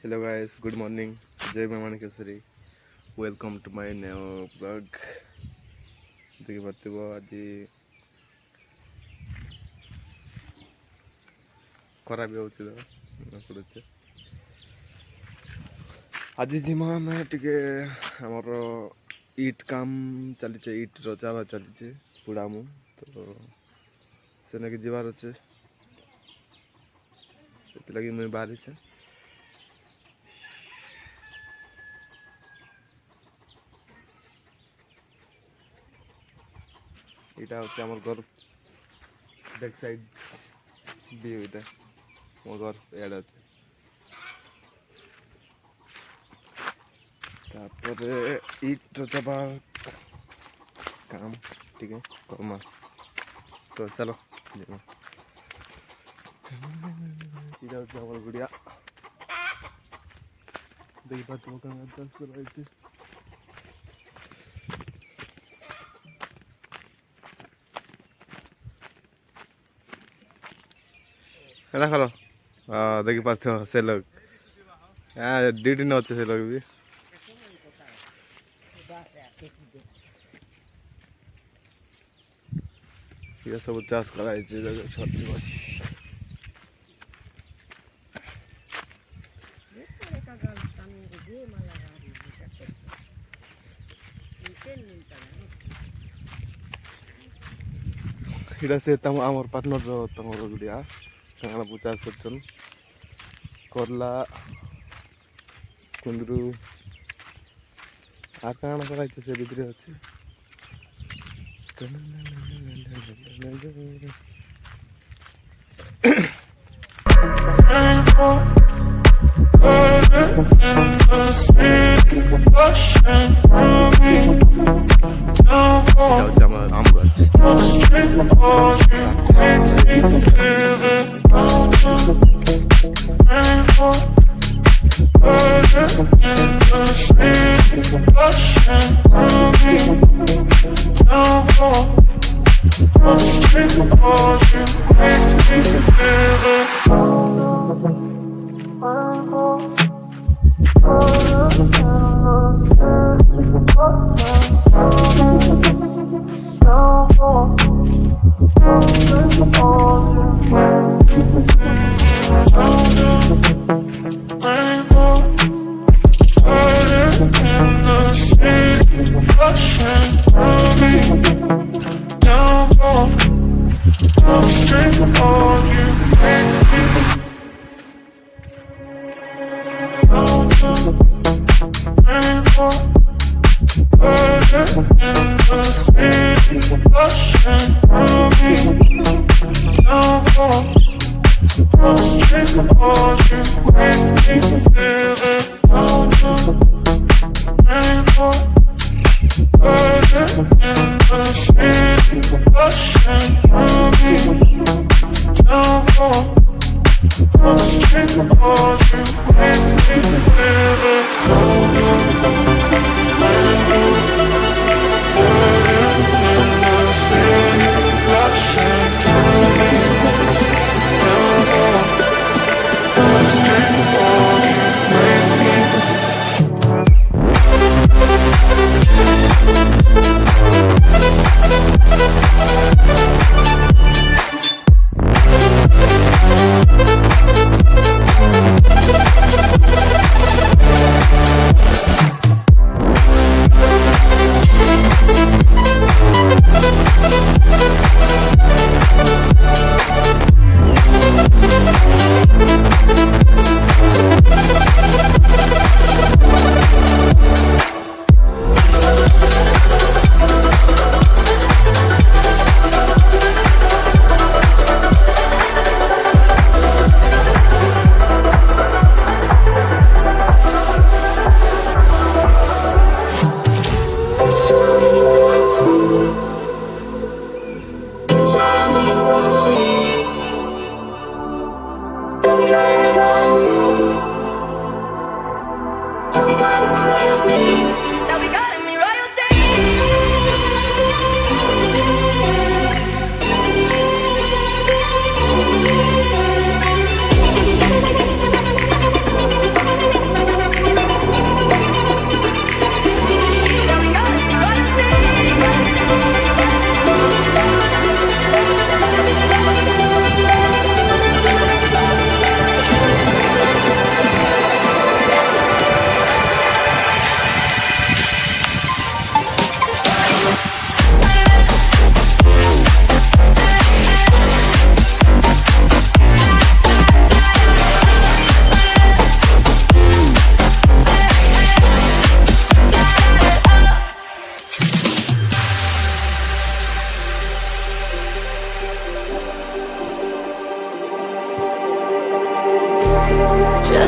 Hello guys, good morning. Jai Mamani Kesari. Welcome to my new vlog. देखिए बात वो आज खराब होଉଛି ତ ପଡୁଛି ଆଜି ଜିମା ଆମେ ଟିକେ ଆମର ଇଟ୍ କାମ ଚାଲିଛି ଇଟ୍ ରଚାବା ଚାଲିଛି ପୁଡ଼ାମୁ ତ ସେନାକି ଯିବାର ଅଛି ସେଥିଲାଗି ମୁଇଁ ବାହାରିଛେ ଏଇଟା ହେଉଛି ଆମର ଘର ବ୍ୟାକ୍ ସାଇଡ୍ ଭିୟୁ ଏଇଟା ମୋ ଘର ଇଆଡ଼େ ଅଛି ତାପରେ ଇଟ୍ ରଚାବା କାମ ଟିକେ କର୍ମା ତ ଚାଲ ଯିମା ଏଇଟା ହେଉଛି ଆମର ଗୁଡ଼ିଆ ଦେଖିପାରୁଥିବ କାମ ଏଇଠି रखो हाँ देखी पाते हो से लोग हाँ ड्यूटी न अच्छे से लोग भी ये सब चाष कराई छोटी इटा से तम आमर पार्टनर रो तमरो गुडिया काना पूछा करछन करला कुंदरू आ काना कराई से भितरे अछि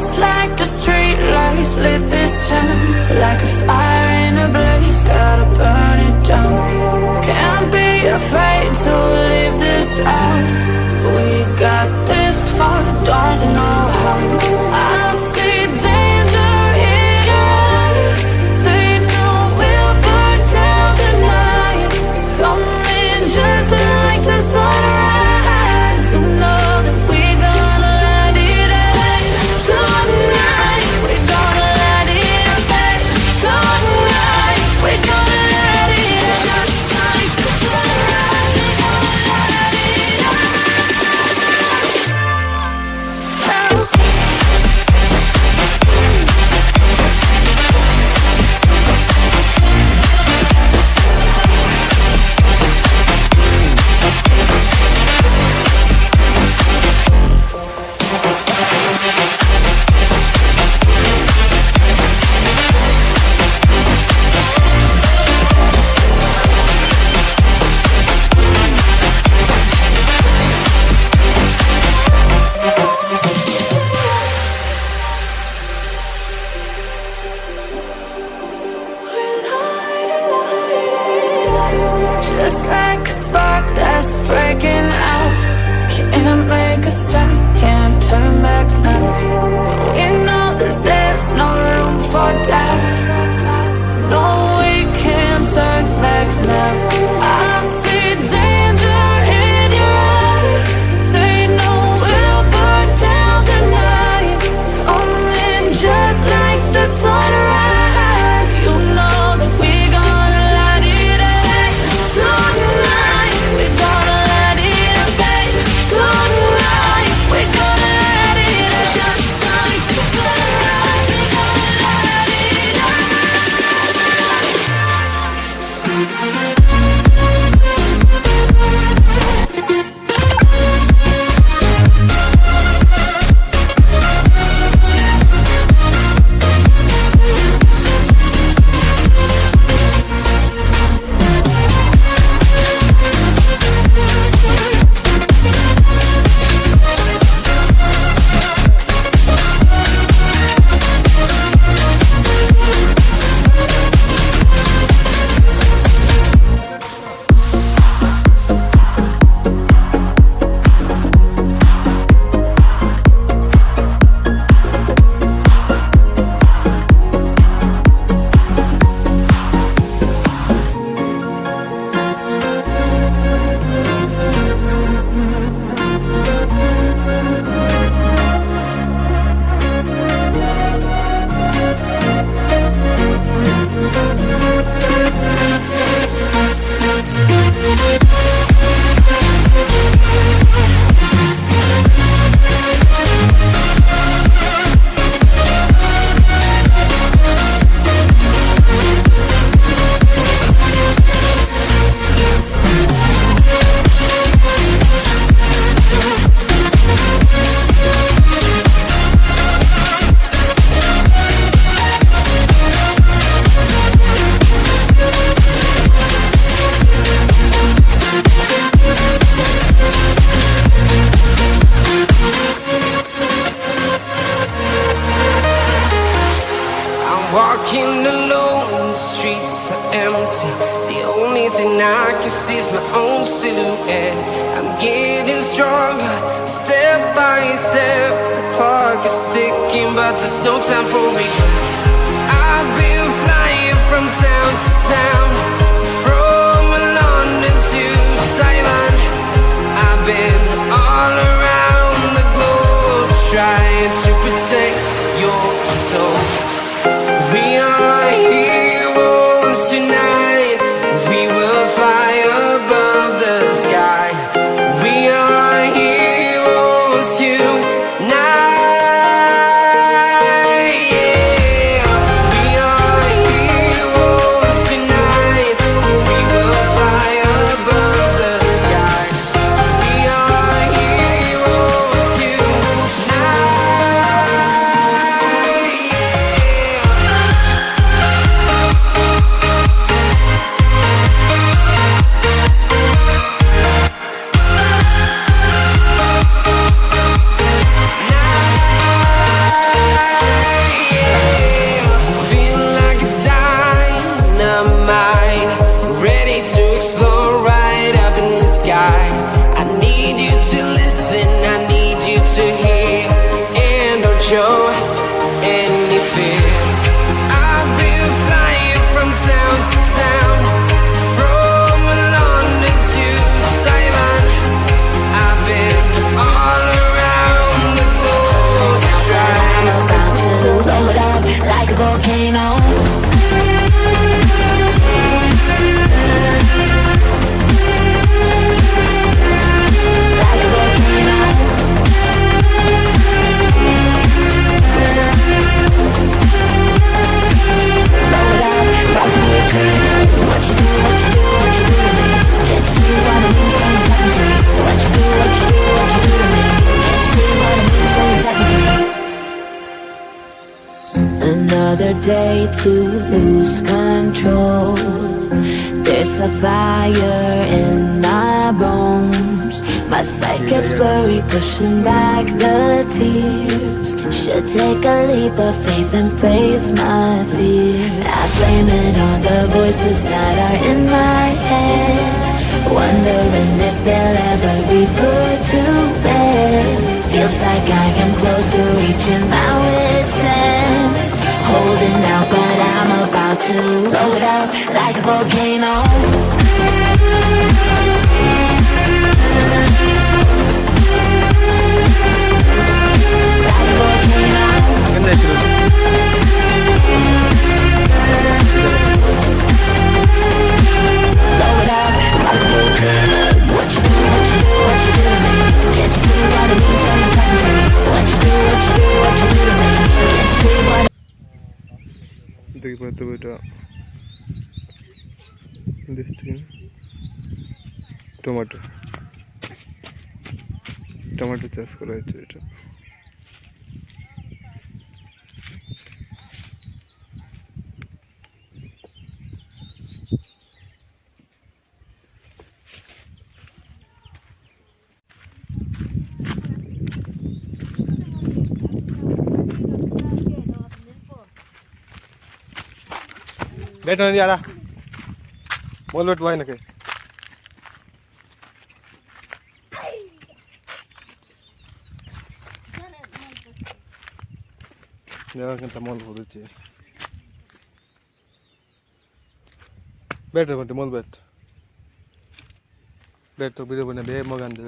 Just like the street lights lit this town, like a fire in a blaze, gotta burn it down. Can't be afraid to leave this out. We got this far, don't know how. I see danger in your eyes. They know we'll burn down the night. Coming just like the sunrise. You know that we gonna let it end. Tonight we gonna let it end. Tonight we gonna let it end. Just like the sunrise, we gonna let it end. Just like a spark that's breaking out. Can't make a stop, can't turn back now. We know that there's no room for doubt. No, we can't turn back now. I see danger in your eyes. They know we'll burn down the night. Coming just like the sunrise. You know that we gonna let it end. Tonight we gonna let it end. Tonight we gonna let it end. Just like the sunrise, we gonna let it end. Walking alone, the streets are empty. The only thing I can see is my own silhouette. I'm getting stronger, step by step. The clock is ticking, but there's no time for regrets. I've been flying from town to town, from London to Taiwan. I've been all around the globe, trying to protect your soul. We are heroes tonight. We will fly above the sky. We are heroes tonight. Yeah. We are heroes tonight. We will fly above to listen, I need you to hear, and don't show any fear. I've been flying from town to town, from London to Taiwan. I've been all around the globe. I'm about to blow it up like a volcano. Another day to lose control. There's a fire in my bones. My sight gets blurry, pushing back the tears. Should take a leap of faith and face my fear. I blame it on the voices that are in my head, wondering if they'll ever be put to bed. Feels like I am close to reaching my wit's end, holding out, but I'm about to blow it up like a volcano. Like a volcano. Blow it up like a volcano. What you do, what you do, what you do to me? Can't you see what it means when you're setting free? What you do, what you do, what you do to me? Can't you see what দেখি পারতে এটা দেখছি tomato tomato চাষ করা হয়েছে এটা। बैठो नहीं यारा बोल बैठ भाई नके देखो कितना मोल बोल चे बैठ बैठ मोल बैठ बैठ तो वीडियो बने बे मगन दे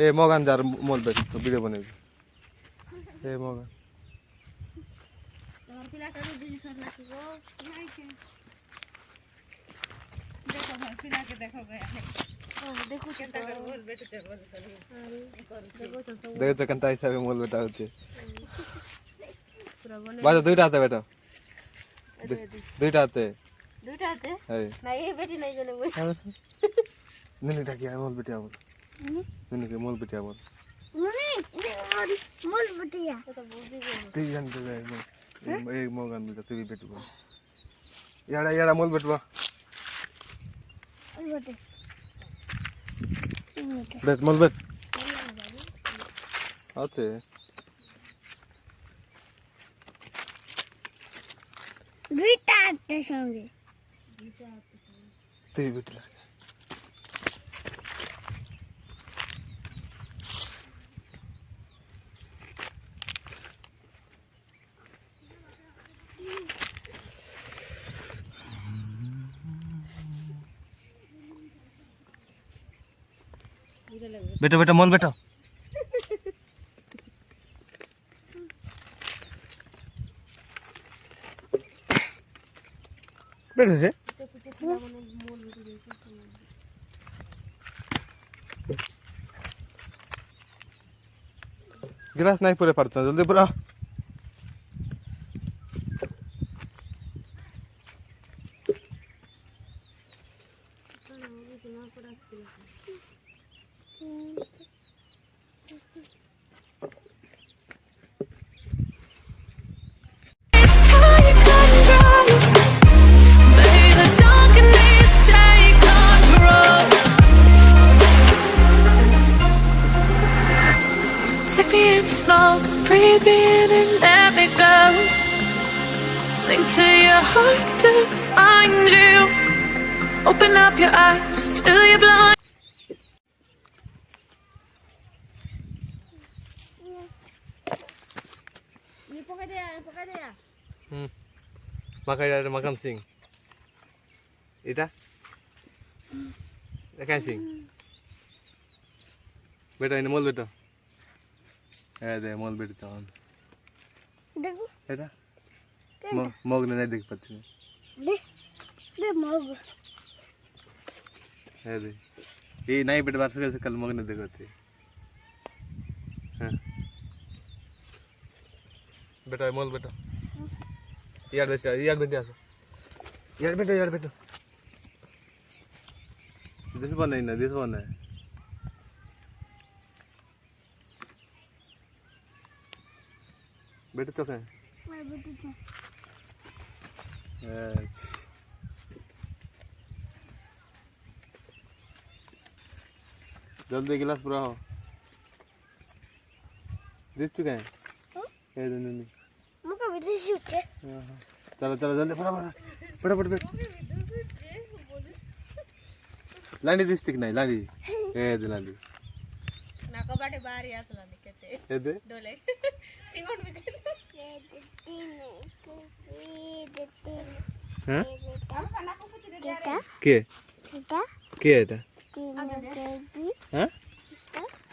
ए मगन जार मोल बैठ तो वीडियो बने ए मगन देखो तो कंता हिसाब से मोल बेटा होते बाजा दुईटा आते बेटा दुईटा आते है ना ये बेटी नहीं जने वो नहीं टाकी मोल बेटिया बोल नहीं के मोल बेटिया बोल मोल बटिया तो तीन घंटे जाए एक मोगन में तो तू भी बेटू यारा यारा मोल बेटवा बैठ मोल बैठ आते दुईटा आते संगे तू भी बेटू बेटो बेटो मोल बेटो बैठे से गिलास नहीं पूरे पड़ता जल्दी पूरा slow, breathe me in and let me go. Sing to your heart to find you. Open up your eyes till you're blind. makan sing. Ita? Makan sing. Beta ini mall beta. They mall बेट चावन देखो बेटा मग नहीं देख पाती दे दे मग है दे ये नहीं बेटा बात से कल मग नहीं देख पाती हाँ बेटा मॉल बेटा यार बेटा यार बेटा यार बेटा दिस वन है ना दिस वन है बेटा तो क्या मैं बेटी तो जल्दी गिलास पूरा हो दिस तो क्या है नहीं मुझे विदेश उठे चलो चलो जल्दी पूरा लांडी दिसती नहीं लांडी लांडी నాకు బాటే బారి అసలు అందుకైతే ఏదే డోలే సింగోన్ మీద हां के के है এটা हां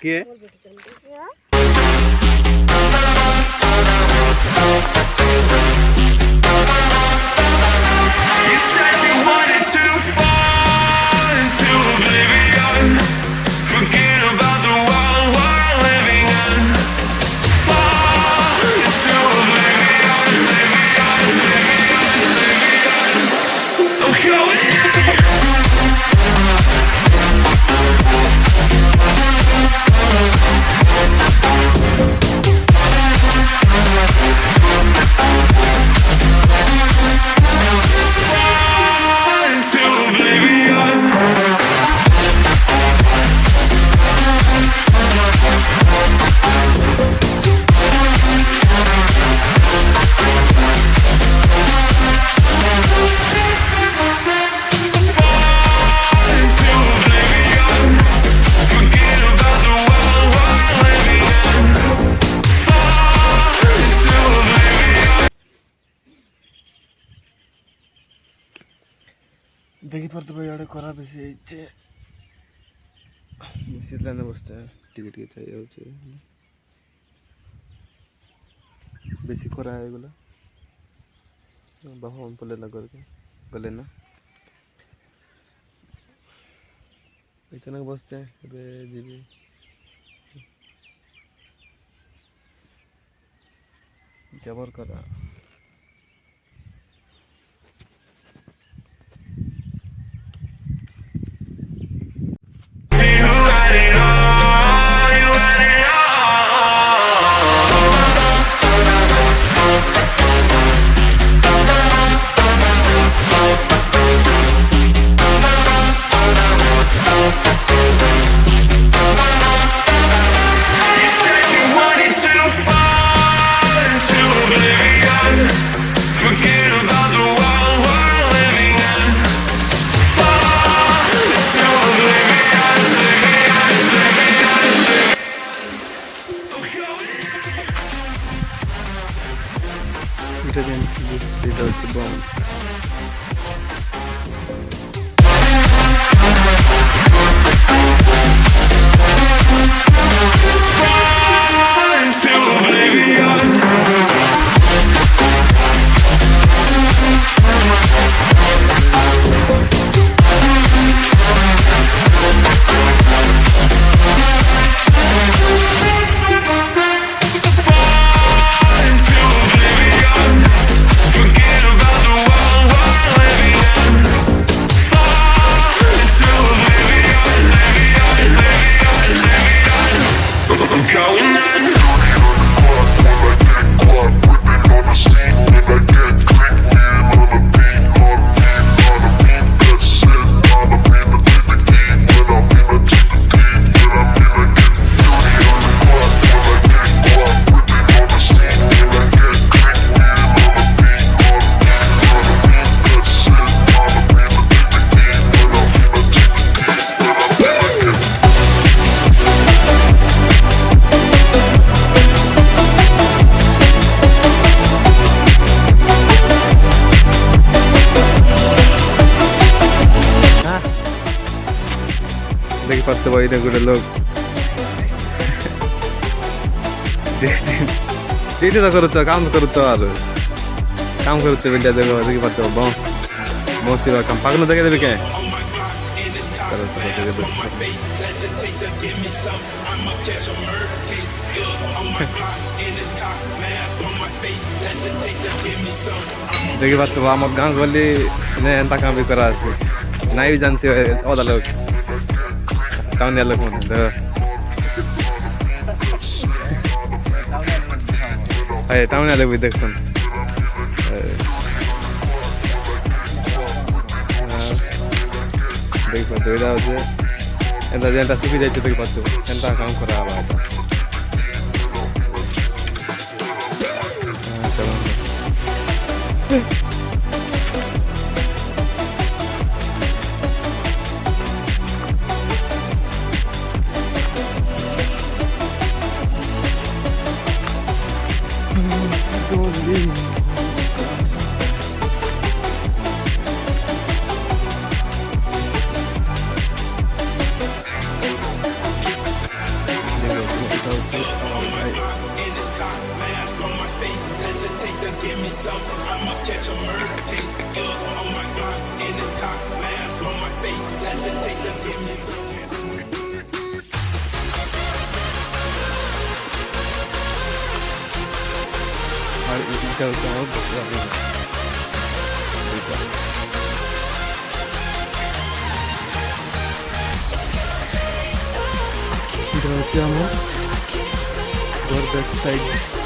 के देखी पड़ते भाई यार करा बेसी इच्छे बेसी लाने बसता है टिकट के चाहिए होचे बेसी करा है गुला बाहर हम पले लगा करके गले ना इतना बसते हैं बे जीबी जबर करा ଦେଖିପାରୁଥିବ ଏଇଟା ଗୋଟେ ଲୋକ ସେଇଠି ତ କରୁଛ କାମ କରୁଛ ଆରୁ କାମ କରୁଛ ବେଲିଆ ଦେଖିପାରୁଥିବ ମସ୍ତି କାମ ପାଖନ ଦେଖେଇଦେବି କେ ଦେଖିପାରୁଥିବ ଆମର ଗାଁ ଗଲି ଏନ୍ତା କାମ ବି କରା ଅଛି ନାଇଁ ବି ଜାଣିଥିବେ ଅଧା ଲୋକ ଟାଉନିଆ ଲୋକ ମଧ୍ୟ ଟାଉନିଆ ଲୋକ ବି ଦେଖୁଛନ୍ତି ଦେଖିପାରୁଥିବ ଏଇଟା ହଉଛି ଏନ୍ତା ଯେନ୍ତା ଶିଖି ଯାଇଛୁ ଦେଖିପାରୁଥିବ ଏନ୍ତା କାମ କରାହେବା Our घर बैक साइड